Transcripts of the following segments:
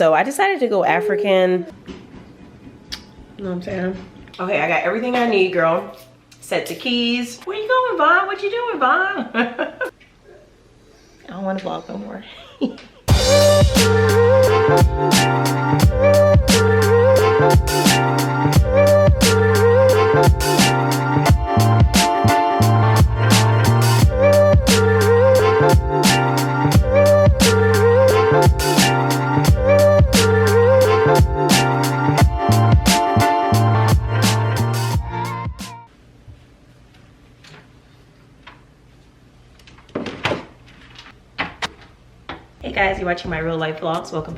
So I decided to go African. You know what I'm saying? Okay, I got everything I need, girl. Set the keys. Where you going, Vaughn? What you doing, Vaughn? I don't want to vlog no more. Hey guys, you're watching my real life vlogs. Welcome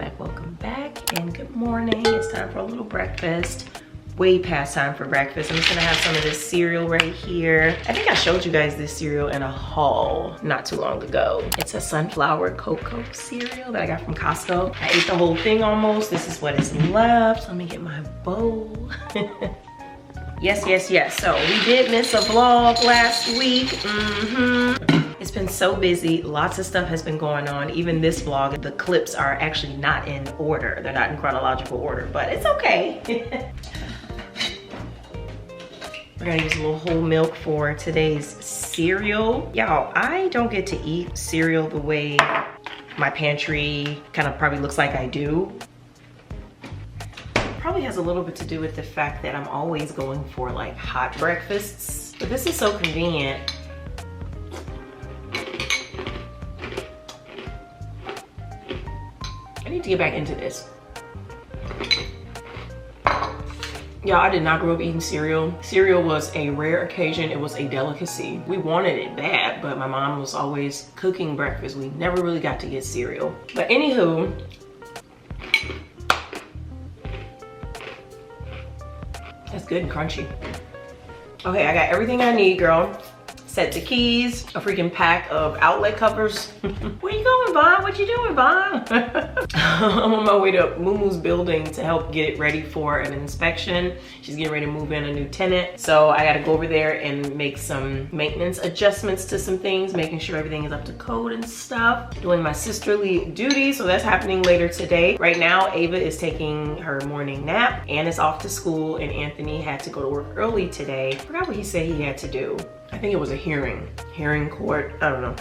back, and good morning. It's time for a little breakfast. Way past time for breakfast. I'm just gonna have some of this cereal right here. I think I showed you guys this cereal in a haul not too long ago. It's a sunflower cocoa cereal that I got from Costco. I ate the whole thing almost. This is what is left. Let me get my bowl. Yes. So we did miss a vlog last week. It's been so busy. Lots of stuff has been going on. Even this vlog, the clips are actually not in order. They're not in chronological order, but it's okay. We're gonna use a little whole milk for today's cereal. Y'all, I don't get to eat cereal the way my pantry kind of probably looks like I do. Probably has a little bit to do with the fact that I'm always going for like hot breakfasts. But this is so convenient. I need to get back into this. Y'all, I did not grow up eating cereal. Cereal was a rare occasion. It was a delicacy. We wanted it bad, but my mom was always cooking breakfast. We never really got to get cereal. But anywho, that's good and crunchy. Okay, I got everything I need, girl. Set the keys, a freaking pack of outlet covers. Where you going, Vaughn? What you doing, Vaughn? I'm on my way to Mumu's building to help get it ready for an inspection. She's getting ready to move in a new tenant. So I gotta go over there and make some maintenance adjustments to some things, making sure everything is up to code and stuff. Doing my sisterly duty, so that's happening later today. Right now, Ava is taking her morning nap. Anne is off to school, and Anthony had to go to work early today. I forgot what he said he had to do. I think it was a hearing court, I don't know.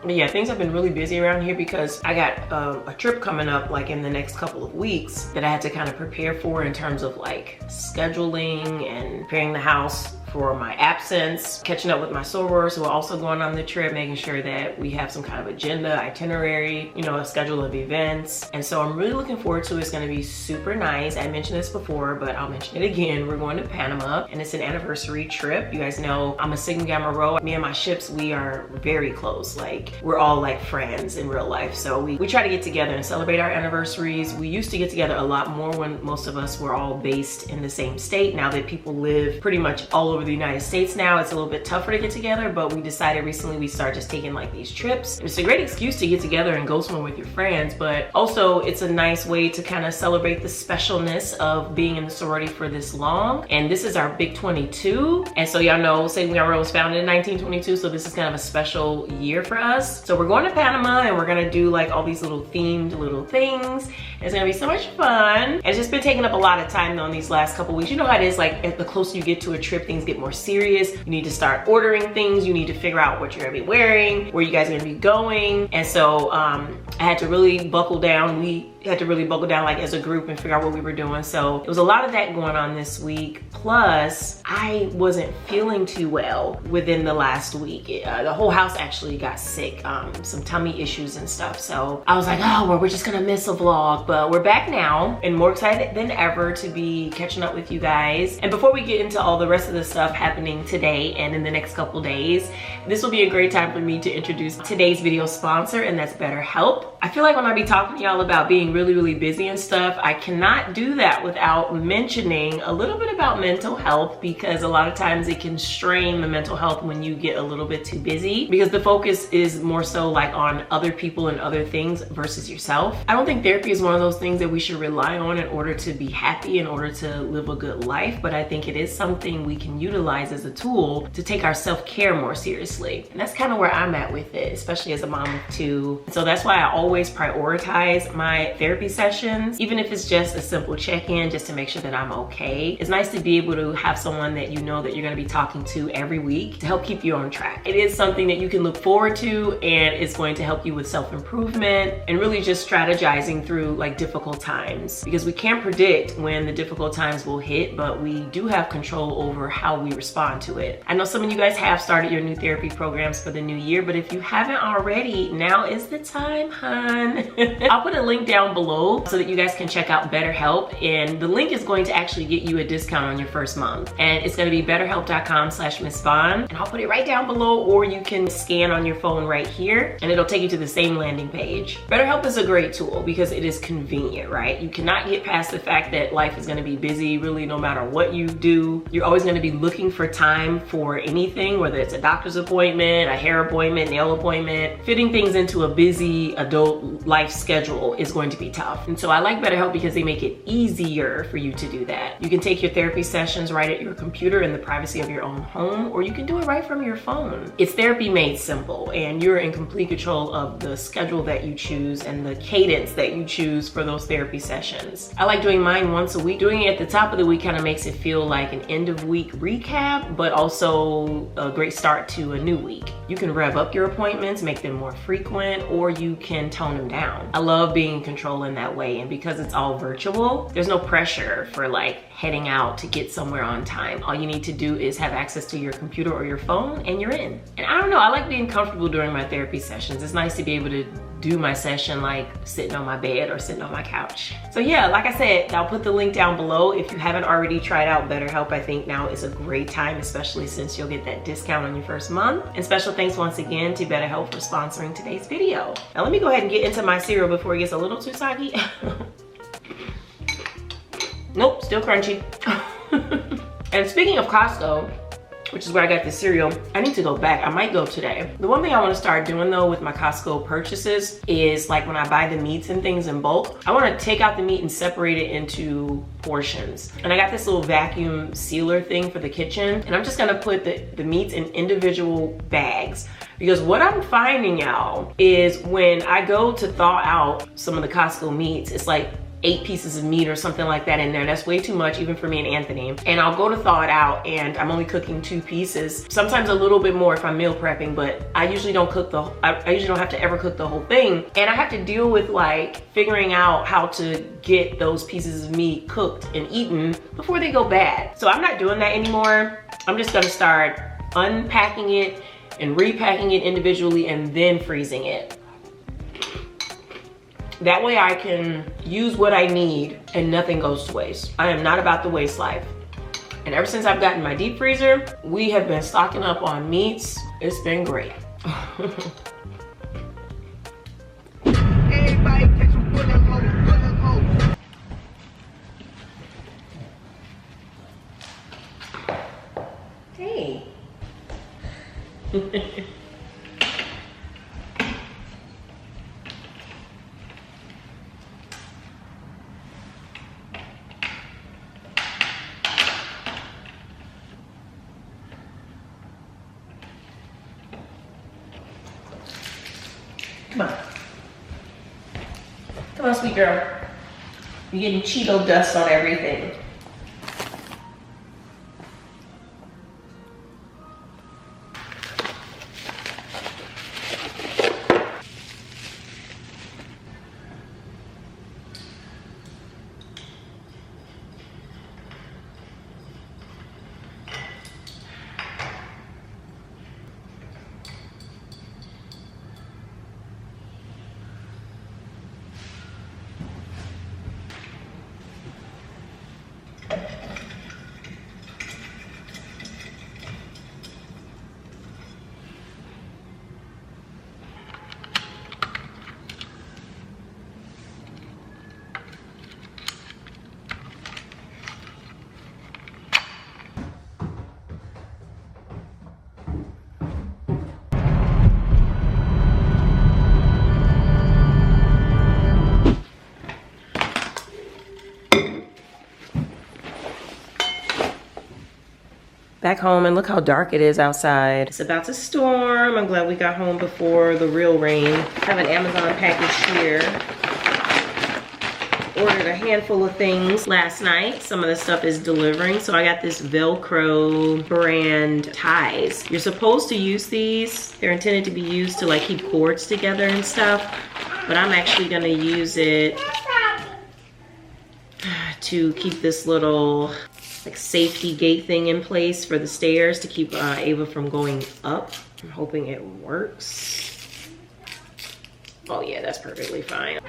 But yeah, things have been really busy around here because I got a trip coming up like in the next couple of weeks that I had to kind of prepare for in terms of like scheduling and preparing the house for my absence, catching up with my sorors who are also going on the trip, making sure that we have some kind of agenda, itinerary, you know, a schedule of events. And so I'm really looking forward to it. It's gonna be super nice. I mentioned this before, but I'll mention it again. We're going to Panama and it's an anniversary trip. You guys know I'm a Sigma Gamma Rho. Me and my ships, we are very close. Like we're all like friends in real life. So we try to get together and celebrate our anniversaries. We used to get together a lot more when most of us were all based in the same state. Now that people live pretty much all over the United States now, it's a little bit tougher to get together, but we decided recently we started just taking like these trips. It's a great excuse to get together and go somewhere with your friends, but also it's a nice way to kind of celebrate the specialness of being in the sorority for this long. And this is our big 22. And so y'all know Sigma Gamma Rho was founded in 1922, so this is kind of a special year for us. So we're going to Panama and we're gonna do like all these little themed little things. It's gonna be so much fun. It's just been taking up a lot of time though in these last couple weeks. You know how it is, like the closer you get to a trip, things get more serious. You need to start ordering things. You need to figure out what you're gonna be wearing, where you guys are gonna be going. And so I had to really buckle down. We had to really buckle down like as a group and figure out what we were doing. So it was a lot of that going on this week. Plus I wasn't feeling too well within the last week. The whole house actually got sick, some tummy issues and stuff. So I was like, oh, well, we're just gonna miss a vlog, but we're back now and more excited than ever to be catching up with you guys. And before we get into all the rest of the stuff happening today and in the next couple days, this will be a great time for me to introduce today's video sponsor, and that's BetterHelp. I feel like when I be talking to y'all about being really busy and stuff, I cannot do that without mentioning a little bit about mental health, because a lot of times it can strain the mental health when you get a little bit too busy, because the focus is more so like on other people and other things versus yourself. I don't think therapy is one of those things that we should rely on in order to be happy, in order to live a good life, but I think it is something we can utilize as a tool to take our self-care more seriously. And that's kind of where I'm at with it, especially as a mom of two. So that's why I always prioritize my therapy sessions, even if it's just a simple check-in just to make sure that I'm okay. It's nice to be able to have someone that you know that you're gonna be talking to every week to help keep you on track. It is something that you can look forward to, and it's going to help you with self-improvement and really just strategizing through like difficult times, because we can't predict when the difficult times will hit, but we do have control over how we respond to it. I know some of you guys have started your new therapy programs for the new year, but if you haven't already, now is the time, hun. I'll put a link down below so that you guys can check out BetterHelp, and the link is going to actually get you a discount on your first month, and it's going to be betterhelp.com/MsVaughn, and I'll put it right down below, or you can scan on your phone right here and it'll take you to the same landing page. BetterHelp is a great tool because it is convenient, right? You cannot get past the fact that life is going to be busy really no matter what you do. You're always going to be looking for time for anything, whether it's a doctor's appointment, a hair appointment, nail appointment. Fitting things into a busy adult life schedule is going to be tough. And so I like BetterHelp because they make it easier for you to do that. You can take your therapy sessions right at your computer in the privacy of your own home, or you can do it right from your phone. It's therapy made simple, and you're in complete control of the schedule that you choose and the cadence that you choose for those therapy sessions. I like doing mine once a week. Doing it at the top of the week kind of makes it feel like an end of week recap, but also a great start to a new week. You can rev up your appointments, make them more frequent, or you can tone them down. I love being in control in that way, and because it's all virtual, there's no pressure for like heading out to get somewhere on time. All you need to do is have access to your computer or your phone and you're in. And I don't know, I like being comfortable during my therapy sessions. It's nice to be able to do my session like sitting on my bed or sitting on my couch. So yeah, like I said, I'll put the link down below. If you haven't already tried out BetterHelp, I think now is a great time, especially since you'll get that discount on your first month. And special thanks once again to BetterHelp for sponsoring today's video. Now let me go ahead and get into my cereal before it gets a little too soggy. Nope, still crunchy. And speaking of Costco, which is where I got this cereal, I need to go back. I might go today. The one thing I want to start doing though with my Costco purchases is like when I buy the meats and things in bulk, I want to take out the meat and separate it into portions. And I got this little vacuum sealer thing for the kitchen, and I'm just gonna put the meats in individual bags. Because what I'm finding out is when I go to thaw out some of the Costco meats, it's like 8 pieces of meat or something like that in there. That's way too much even for me and Anthony. And I'll go to thaw it out and I'm only cooking 2 pieces. Sometimes a little bit more if I'm meal prepping, but I usually don't cook I usually don't have to ever cook the whole thing. And I have to deal with like figuring out how to get those pieces of meat cooked and eaten before they go bad. So I'm not doing that anymore. I'm just gonna start unpacking it and repacking it individually and then freezing it. That way I can use what I need and nothing goes to waste. I am not about the waste life. And ever since I've gotten my deep freezer, we have been stocking up on meats. It's been great. Everybody catch some bullet holes. Hey. Come on. Come on, sweet girl. You're getting Cheeto dust on everything. Back home, and look how dark it is outside. It's about to storm. I'm glad we got home before the real rain. I have an Amazon package here. ordered a handful of things last night. Some of the stuff is delivering. So I got this Velcro brand ties. You're supposed to use these. They're intended to be used to like keep cords together and stuff. But I'm actually gonna use it to keep this little like safety gate thing in place for the stairs to keep Ava from going up. I'm hoping it works. Oh yeah, that's perfectly fine.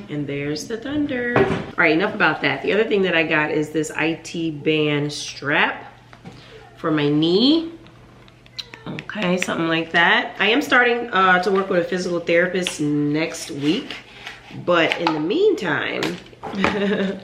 And there's the thunder. All right, enough about that. The other thing that I got is this IT band strap for my knee. Okay, something like that. I am starting to work with a physical therapist next week. But in the meantime,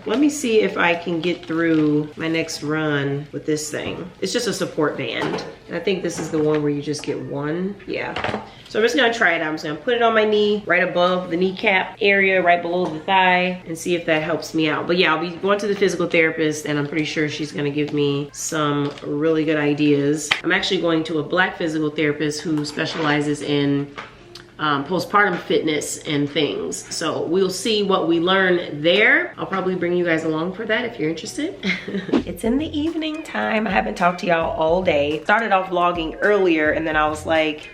let me see if I can get through my next run with this thing. It's just a support band. And I think this is the one where you just get one. Yeah. So I'm just gonna try it out. I'm just gonna put it on my knee, right above the kneecap area, right below the thigh, and see if that helps me out. But yeah, I'll be going to the physical therapist, and I'm pretty sure she's gonna give me some really good ideas. I'm actually going to a Black physical therapist who specializes in postpartum fitness and things. So we'll see what we learn there. I'll probably bring you guys along for that if you're interested. It's in the evening time. I haven't talked to y'all all day. Started off vlogging earlier and then I was like,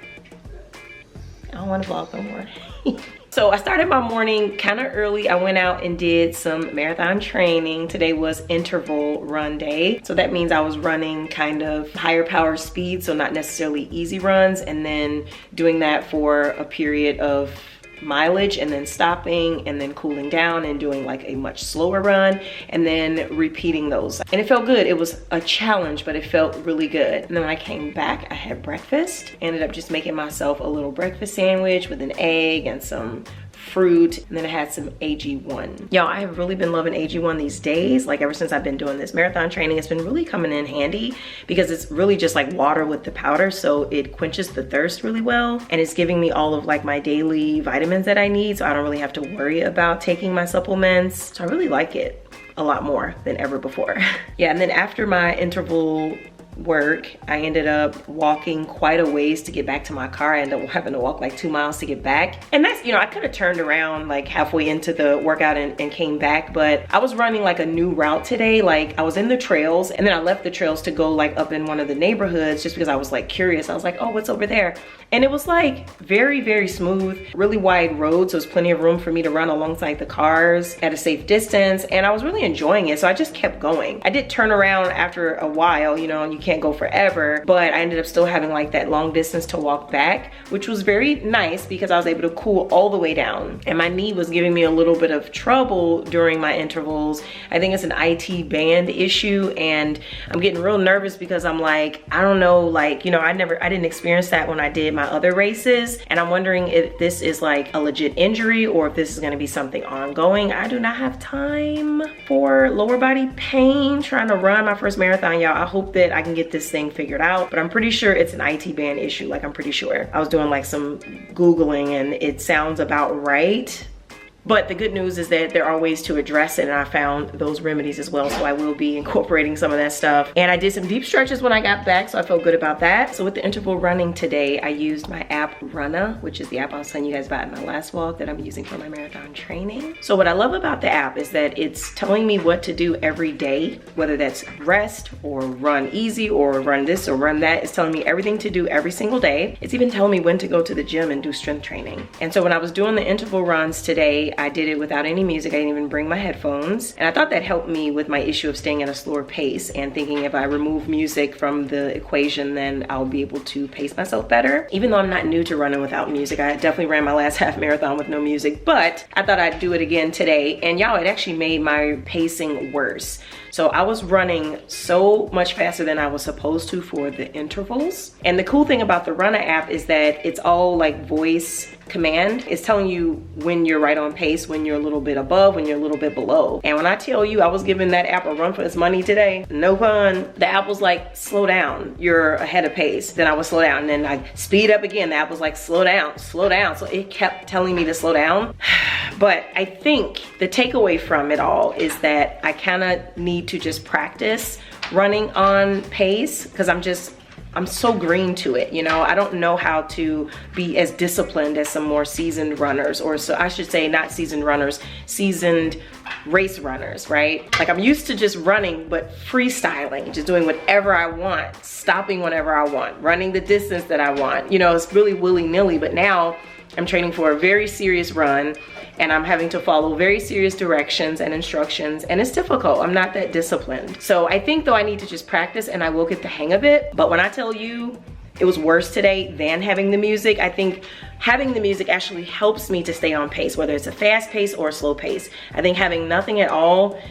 I don't want to vlog no more. So I started my morning kind of early. I went out and did some marathon training. Today was interval run day. So that means I was running kind of higher power speed, so not necessarily easy runs, and then doing that for a period of mileage and then stopping and then cooling down and doing like a much slower run and then repeating those. And it felt good. It was a challenge, but it felt really good. And then when I came back, I had breakfast. Ended up just making myself a little breakfast sandwich with an egg and some fruit, and then I had some AG1. Y'all, I have really been loving AG1 these days. Like ever since I've been doing this marathon training, it's been really coming in handy because it's really just like water with the powder, so it quenches the thirst really well, and it's giving me all of like my daily vitamins that I need, so I don't really have to worry about taking my supplements. So I really like it a lot more than ever before. Yeah, and then after my interval work, I ended up walking quite a ways to get back to my car. I ended up having to walk like 2 miles to get back. And that's, you know, I could have turned around like halfway into the workout and came back, but I was running like a new route today. Like I was in the trails and then I left the trails to go like up in one of the neighborhoods just because I was like curious. I was like, oh, what's over there? And it was like very, very smooth, really wide road. So there's plenty of room for me to run alongside the cars at a safe distance. And I was really enjoying it. So I just kept going. I did turn around after a while, you know, and you can't go forever, but I ended up still having like that long distance to walk back, which was very nice because I was able to cool all the way down. And my knee was giving me a little bit of trouble during my intervals. I think it's an IT band issue, and I'm getting real nervous because I'm like, I don't know, like, you know, I didn't experience that when I did my other races, and I'm wondering if this is like a legit injury or if this is going to be something ongoing. I do not have time for lower body pain trying to run my first marathon, y'all. I hope that I can get this thing figured out, but I'm pretty sure it's an IT band issue. Like, I'm pretty sure. I was doing like some Googling and it sounds about right. But the good news is that there are ways to address it, and I found those remedies as well. So I will be incorporating some of that stuff. And I did some deep stretches when I got back, so I felt good about that. So with the interval running today, I used my app Runna, which is the app I was telling you guys about in my last vlog that I'm using for my marathon training. So what I love about the app is that it's telling me what to do every day, whether that's rest or run easy or run this or run that. It's telling me everything to do every single day. It's even telling me when to go to the gym and do strength training. And so when I was doing the interval runs today, I did it without any music. I didn't even bring my headphones. And I thought that helped me with my issue of staying at a slower pace and thinking if I remove music from the equation, then I'll be able to pace myself better. Even though I'm not new to running without music, I definitely ran my last half marathon with no music, but I thought I'd do it again today. And y'all, it actually made my pacing worse. So I was running so much faster than I was supposed to for the intervals. And the cool thing about the Runna app is that it's all like voice command. It's telling you when you're right on pace, when you're a little bit above, when you're a little bit below. And when I tell you I was giving that app a run for its money today, no pun, the app was like, slow down, you're ahead of pace. Then I would slow down, and then I speed up again. The app was like, slow down, slow down. So it kept telling me to slow down. But I think the takeaway from it all is that I kind of need to just practice running on pace, because I'm just I'm so green to it, you know? I don't know how to be as disciplined as some more seasoned runners, or so I should say not seasoned runners, seasoned race runners, right? Like I'm used to just running, but freestyling, just doing whatever I want, stopping whenever I want, running the distance that I want. You know, it's really willy-nilly, but now I'm training for a very serious run and I'm having to follow very serious directions and instructions, and it's difficult. I'm not that disciplined. So I think though I need to just practice and I will get the hang of it. But when I tell you it was worse today than having the music, I think having the music actually helps me to stay on pace, whether it's a fast pace or a slow pace. I think having nothing at all,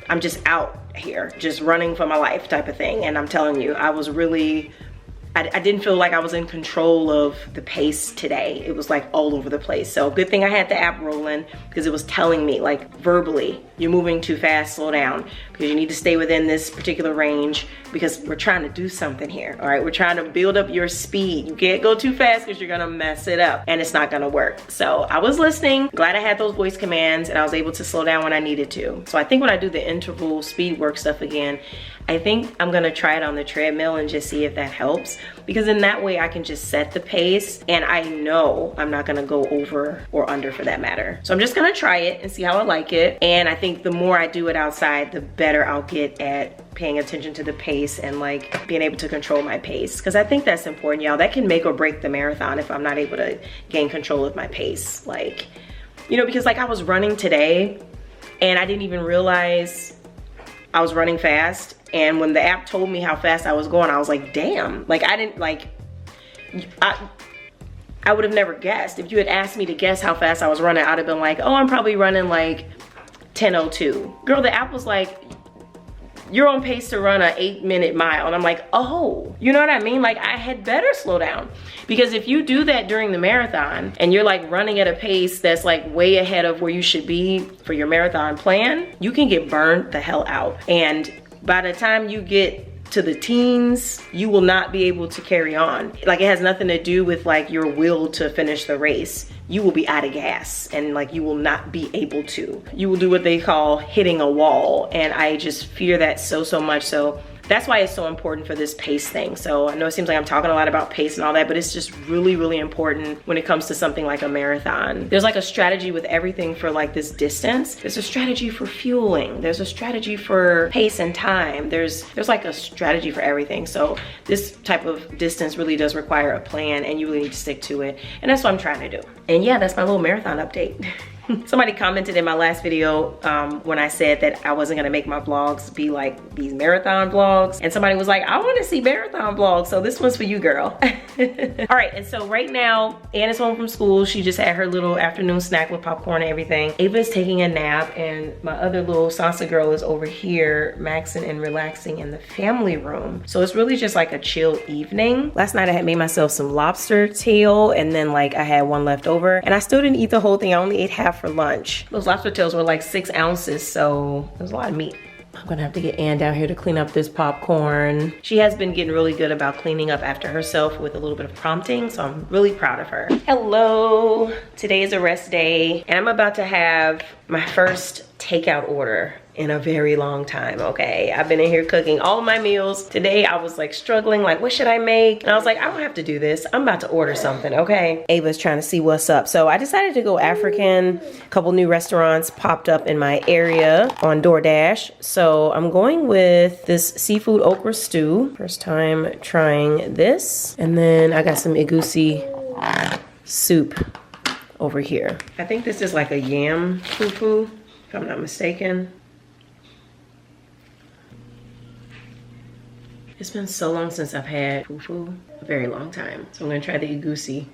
I'm just out here, just running for my life type of thing. And I'm telling you, I was really, I didn't feel like I was in control of the pace today. It was like all over the place. So good thing I had the app rolling, because it was telling me like verbally, you're moving too fast, slow down, because you need to stay within this particular range, because we're trying to do something here, all right? We're trying to build up your speed. You can't go too fast because you're gonna mess it up and it's not gonna work. So I was listening, glad I had those voice commands and I was able to slow down when I needed to. So I think when I do the interval speed work stuff again, I think I'm gonna try it on the treadmill and just see if that helps, because in that way I can just set the pace and I know I'm not gonna go over or under for that matter. So I'm just gonna try it and see how I like it. And I think the more I do it outside, the better I'll get at paying attention to the pace and like being able to control my pace, because I think that's important, y'all. That can make or break the marathon if I'm not able to gain control of my pace. Like, you know, because like I was running today and I didn't even realize I was running fast. And when the app told me how fast I was going, I was like, damn. Like I didn't like, I would have never guessed. If you had asked me to guess how fast I was running, I'd have been like, oh, I'm probably running like 10:02. Girl, the app was like, you're on pace to run an 8-minute mile. And I'm like, oh, you know what I mean? Like I had better slow down, because if you do that during the marathon and you're like running at a pace that's like way ahead of where you should be for your marathon plan, you can get burned the hell out. And by the time you get to the teens, you will not be able to carry on. Like it has nothing to do with like your will to finish the race. You will be out of gas and like you will not be able to. You will do what they call hitting a wall, and I just fear that so much. So that's why it's so important for this pace thing. So I know it seems like I'm talking a lot about pace and all that, but it's just really important when it comes to something like a marathon. There's like a strategy with everything for like this distance. There's a strategy for fueling. There's a strategy for pace and time. There's like a strategy for everything. So this type of distance really does require a plan, and you really need to stick to it. And that's what I'm trying to do. And yeah, that's my little marathon update. Somebody commented in my last video when I said that I wasn't gonna make my vlogs be like these marathon vlogs, and somebody was like, I wanna see marathon vlogs, so this one's for you, girl. All right, and so right now, Anna's home from school. She just had her little afternoon snack with popcorn and everything. Ava's taking a nap, and my other little salsa girl is over here maxing and relaxing in the family room. So it's really just like a chill evening. Last night I had made myself some lobster tail, and then like I had one left over, and I still didn't eat the whole thing. I only ate half for lunch. Those lobster tails were like 6 ounces, so there's a lot of meat. I'm gonna have to get Ann down here to clean up this popcorn. She has been getting really good about cleaning up after herself with a little bit of prompting, so I'm really proud of her. Hello, today is a rest day, and I'm about to have my first takeout order in a very long time, okay? I've been in here cooking all my meals. Today I was like struggling, like what should I make? And I was like, I don't have to do this. I'm about to order something, okay? Ava's trying to see what's up. So I decided to go African. A couple new restaurants popped up in my area on DoorDash. So I'm going with this seafood okra stew. First time trying this. And then I got some egusi soup over here. I think this is like a yam fufu, if I'm not mistaken. It's been so long since I've had fufu, a very long time. So I'm gonna try the egusi.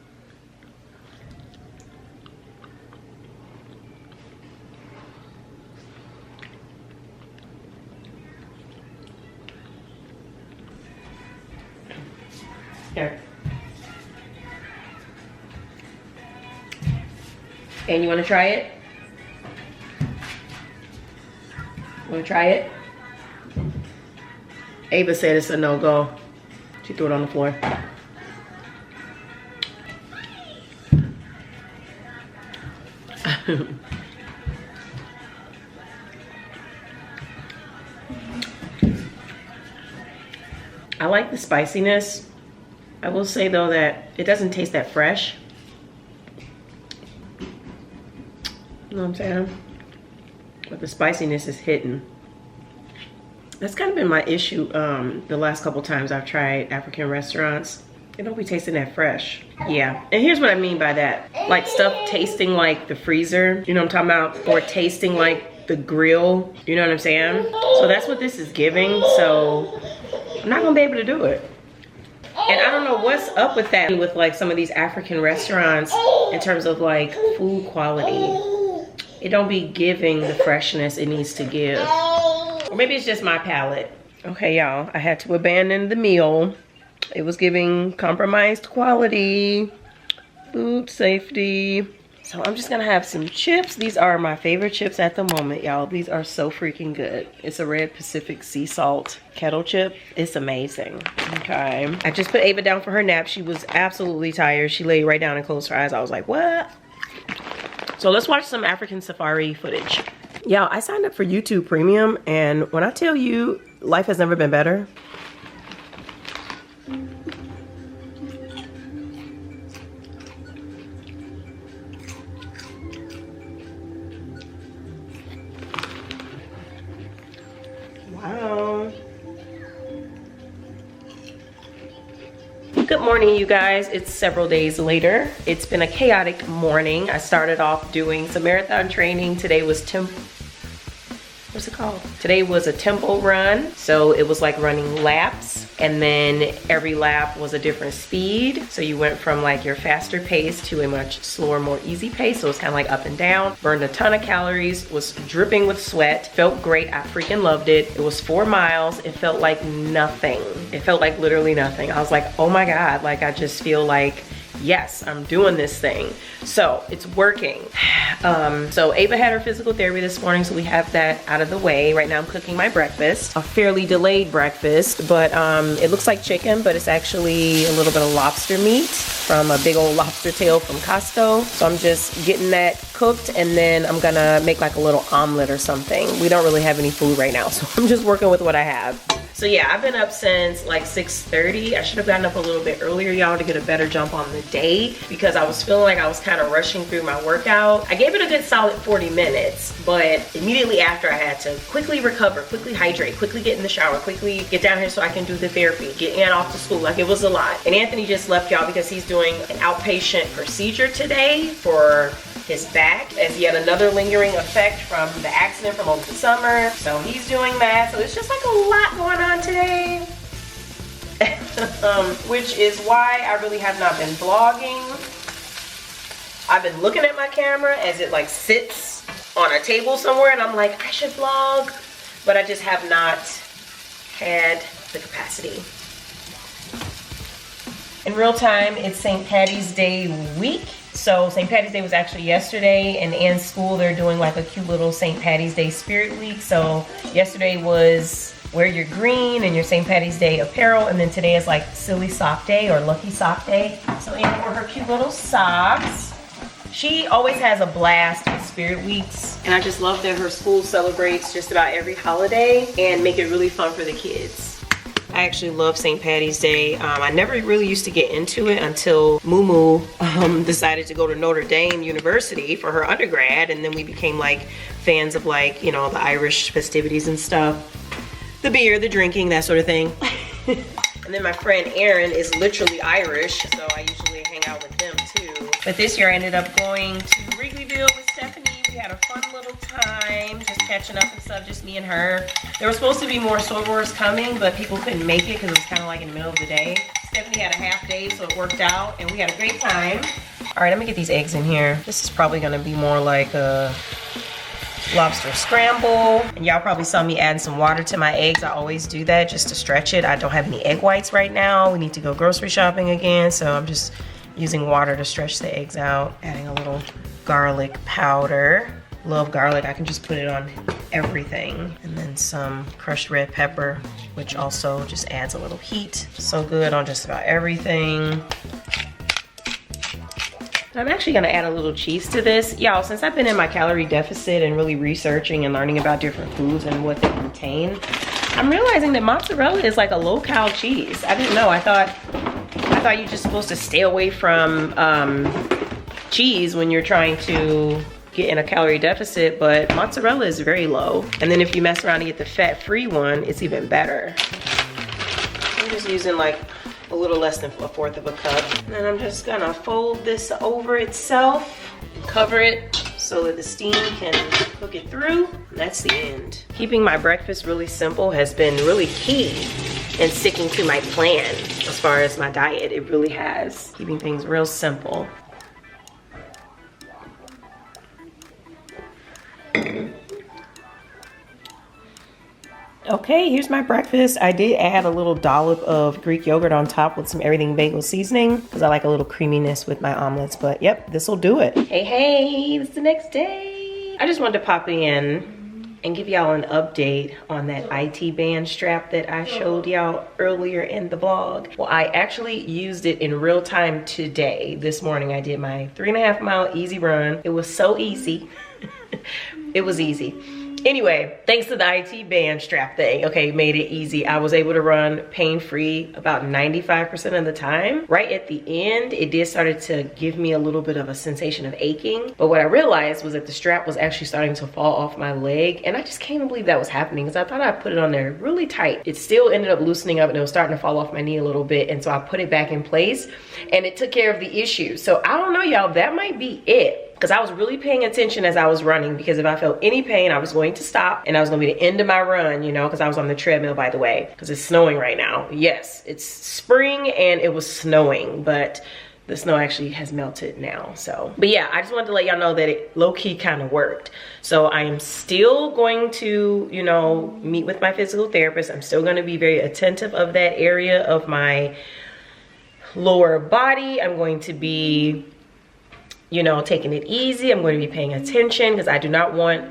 Here. And you wanna try it? Wanna try it? Ava said it's a no-go. She threw it on the floor. I like the spiciness. I will say though that it doesn't taste that fresh. You know what I'm saying? But the spiciness is hitting. That's kind of been my issue the last couple times I've tried African restaurants. It don't be tasting that fresh. Yeah, and here's what I mean by that. Like stuff tasting like the freezer, you know what I'm talking about? Or tasting like the grill, you know what I'm saying? So that's what this is giving, so I'm not gonna be able to do it. And I don't know what's up with that with like some of these African restaurants in terms of like food quality. It don't be giving the freshness it needs to give. Or maybe it's just my palate. Okay, y'all, I had to abandon the meal. It was giving compromised quality, food safety. So I'm just gonna have some chips. These are my favorite chips at the moment, y'all. These are so freaking good. It's a red Pacific sea salt kettle chip. It's amazing. Okay. I just put Ava down for her nap. She was absolutely tired. She laid right down and closed her eyes. I was like, what? So let's watch some African safari footage. Yeah, I signed up for YouTube Premium, and when I tell you, life has never been better. Wow. Good morning, you guys. It's several days later. It's been a chaotic morning. I started off doing some marathon training. Today was what's it called? Today was a tempo run. So it was like running laps, and then every lap was a different speed. So you went from like your faster pace to a much slower, more easy pace. So it's kind of like up and down. Burned a ton of calories, was dripping with sweat. Felt great, I freaking loved it. It was 4 miles. It felt like nothing. It felt like literally nothing. I was like, oh my God, like I just feel like, yes, I'm doing this thing. So it's working. So Ava had her physical therapy this morning, so we have that out of the way. Right now I'm cooking my breakfast, a fairly delayed breakfast, but it looks like chicken, but it's actually a little bit of lobster meat from a big old lobster tail from Costco. So I'm just getting that cooked, and then I'm gonna make like a little omelet or something. We don't really have any food right now, so I'm just working with what I have. So yeah, I've been up since like 6:30. I should have gotten up a little bit earlier, y'all, to get a better jump on the day, because I was feeling like I was kind of rushing through my workout. I gave it a good solid 40 minutes, but immediately after I had to quickly recover, quickly hydrate, quickly get in the shower, quickly get down here so I can do the therapy, get Ann off to school. Like, it was a lot. And Anthony just left, y'all, because he's doing an outpatient procedure today for his back, as he had another lingering effect from the accident from over the summer. So he's doing that. So it's just like a lot going on today. Which is why I really have not been vlogging. I've been looking at my camera as it like sits on a table somewhere, and I'm like, I should vlog, but I just have not had the capacity. In real time, it's St. Patty's Day week. So St. Patty's Day was actually yesterday, and in school they're doing like a cute little St. Patty's Day spirit week. So yesterday was wear your green and your St. Patty's Day apparel, and then today is like silly sock day or lucky sock day. So Anna wore her cute little socks. She always has a blast with spirit weeks, and I just love that her school celebrates just about every holiday and make it really fun for the kids. I actually love St. Patty's Day. I never really used to get into it until Moo decided to go to Notre Dame University for her undergrad, and then we became like fans of like, you know, the Irish festivities and stuff. The beer, the drinking, that sort of thing. And then my friend Erin is literally Irish, so I usually hang out with them too. But this year I ended up going to Wrigleyville with Stephanie. We had a fun little time, just catching up and stuff, just me and her. There were supposed to be more sorors coming, but people couldn't make it because it was kind of like in the middle of the day. Stephanie had a half day, so it worked out, and we had a great time. All right, let me get these eggs in here. This is probably gonna be more like a lobster scramble. And y'all probably saw me adding some water to my eggs. I always do that just to stretch it. I don't have any egg whites right now. We need to go grocery shopping again, so I'm just using water to stretch the eggs out. Adding a little garlic powder. Love garlic. I can just put it on everything. And then some crushed red pepper, which also just adds a little heat. So good on just about everything. I'm actually gonna add a little cheese to this. Y'all, since I've been in my calorie deficit and really researching and learning about different foods and what they contain, I'm realizing that mozzarella is like a low-cal cheese. I didn't know. I thought thought you're just supposed to stay away from cheese when you're trying to get in a calorie deficit, but mozzarella is very low. And then if you mess around and get the fat-free one, it's even better. I'm just using like a little less than 1/4 of a cup. And then I'm just gonna fold this over itself, cover it so that the steam can cook it through. And that's the end. Keeping my breakfast really simple has been really key in sticking to my plan as far as my diet. It really has. Keeping things real simple. Okay, here's my breakfast. I did add a little dollop of Greek yogurt on top with some everything bagel seasoning because I like a little creaminess with my omelets, but yep, this will do it. Hey, it's the next day. I just wanted to pop in and give y'all an update on that IT band strap that I showed y'all earlier in the vlog. Well, I actually used it in real time today. This morning I did my 3.5 mile easy run. It was so easy. It was easy. Anyway, thanks to the IT band strap thing, okay, made it easy. I was able to run pain-free about 95% of the time. Right at the end, it did started to give me a little bit of a sensation of aching. But what I realized was that the strap was actually starting to fall off my leg. And I just can't believe that was happening because I thought I put it on there really tight. It still ended up loosening up and it was starting to fall off my knee a little bit. And so I put it back in place and it took care of the issue. So I don't know, y'all, that might be it. Because I was really paying attention as I was running, because if I felt any pain, I was going to stop and I was going to be the end of my run, you know, because I was on the treadmill, by the way, because it's snowing right now. Yes, it's spring and it was snowing, but the snow actually has melted now. So, but yeah, I just wanted to let y'all know that it low-key kind of worked. So I am still going to, you know, meet with my physical therapist. I'm still going to be very attentive of that area of my lower body. I'm going to be, you know, taking it easy. I'm going to be paying attention because I do not want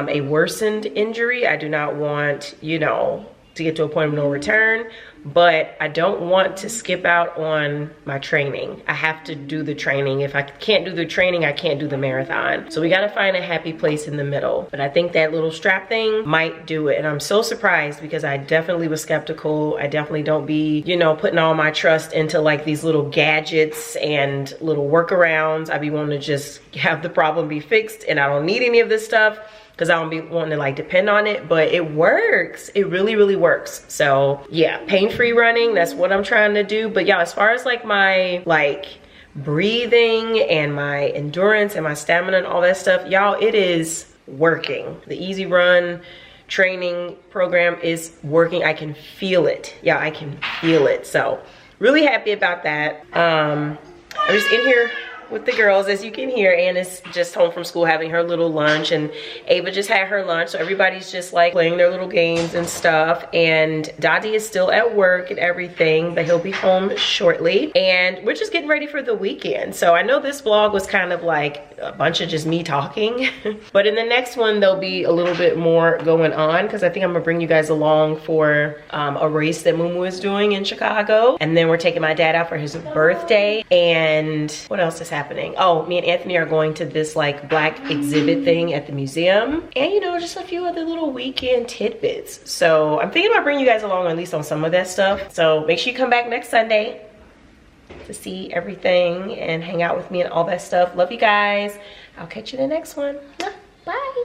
a worsened injury. I do not want, you know, to get to a point of no return, but I don't want to skip out on my training. I have to do the training. If I can't do the training, I can't do the marathon. So we got to find a happy place in the middle. But I think that little strap thing might do it. And I'm so surprised because I definitely was skeptical. I definitely don't be, you know, putting all my trust into like these little gadgets and little workarounds. I be wanting to just have the problem be fixed and I don't need any of this stuff, because I don't be wanting to like depend on it, but it works. It really, really works. So yeah, pain-free running, that's what I'm trying to do. But yeah, as far as like my breathing and my endurance and my stamina and all that stuff, y'all, it is working. The easy run training program is working. I can feel it. Yeah, I can feel it. So really happy about that. I'm just in here with the girls, as you can hear. Anna's just home from school having her little lunch, and Ava just had her lunch, so everybody's just like playing their little games and stuff. And Daddy is still at work and everything, but he'll be home shortly, and we're just getting ready for the weekend. So I know this vlog was kind of like a bunch of just me talking, but in the next one there'll be a little bit more going on, because I think I'm gonna bring you guys along for a race that Mumu is doing in Chicago, and then we're taking my dad out for his birthday. And what else is happening? Oh, me and Anthony are going to this like black exhibit thing at the museum, and you know, just a few other little weekend tidbits. So I'm thinking about bringing you guys along at least on some of that stuff. So make sure you come back next Sunday to see everything and hang out with me and all that stuff. Love you guys. I'll catch you in the next one. Bye.